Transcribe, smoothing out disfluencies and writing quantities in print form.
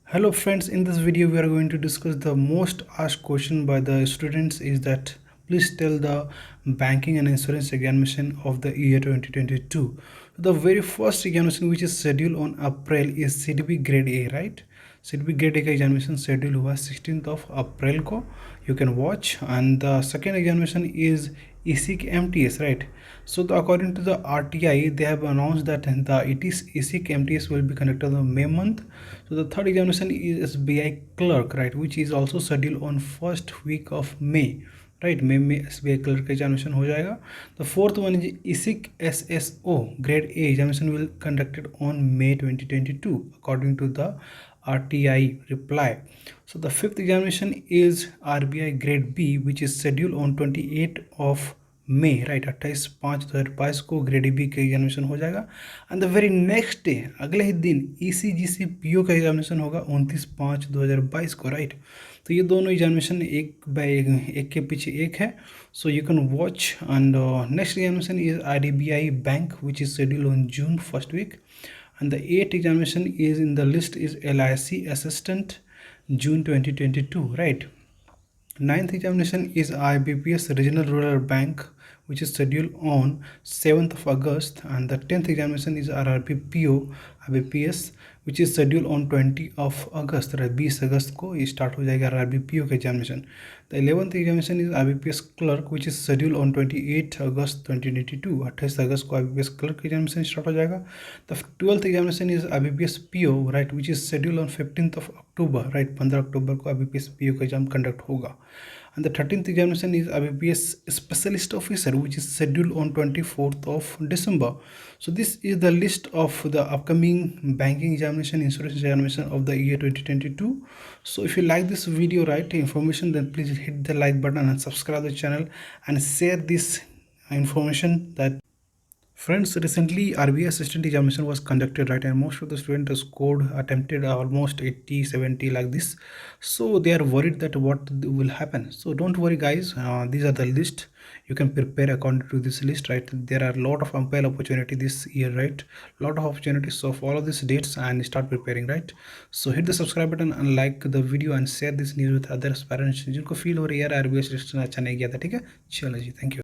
Hello friends, in this video we are going to discuss the most asked question by the students is that please tell the banking and insurance examination of the year 2022. The very first examination which is scheduled on April is SIDBI Grade A, right? SIDBI Grade A का examination schedule हुआ 16th of April को, you can watch, and the second examination is Esic MTS, right? So according to the RTI, they have announced that the Esic MTS will be conducted on May month. So the third examination is SBI Clerk, right, which is also scheduled on first week of May, right? May में SBI Clerk examination हो जाएगा. The fourth one is Esic SSO Grade A examination will conducted on May 2022 according to the RTI reply. So the fifth examination is RBI Grade B, which is scheduled on 28th of May, right? 28/5/2022 को grade B का examination हो जाएगा. And the very next day, अगले ही दिन ECGC PO का examination होगा 29/5/2022 को, right? तो ये दोनों एग्जामिनेशन एक के पीछे एक है. So you can watch. And next examination is IDBI Bank, which is scheduled on June first week. And the eighth examination is in the list is LIC Assistant, June 2022, right? Ninth examination is IBPS Regional Rural Bank, which is scheduled on 7th of August, and the 10th examination is RRB PO IBPS, which is scheduled on 20 of August, right? 20 अगस्त को ये start हो जाएगा RRB PO का examination. The 11th examination is IBPS Clerk, which is scheduled on 28 August 2022. 28 अगस्त को IBPS Clerk का examination start हो जाएगा. The 12th examination is IBPS PO, right, which is scheduled on 15th of October, right? 15 अक्टूबर को IBPS PO का exam conduct होगा. And the 13th examination is IBPS Specialist Officer, which is scheduled on 24th of December. So this is the list of the upcoming banking examination, insurance examination of the year 2022. So if you like this video, right, information, then please hit the like button and subscribe the channel and share this information. That friends, recently RBI assistant examination was conducted, right, and most of the students scored attempted almost 80-70 like this. So they are worried that what will happen. So don't worry guys, these are the list. You can prepare according to this list, right? There are a lot of ample opportunity this year, right? Lot of opportunities. So follow these dates and start preparing, right? So hit the subscribe button and like the video and share this news with other parents जिनको feel हो रही है यार RBI assistant अच्छा नहीं गया था. ठीक है, चलो जी, थैंक यू.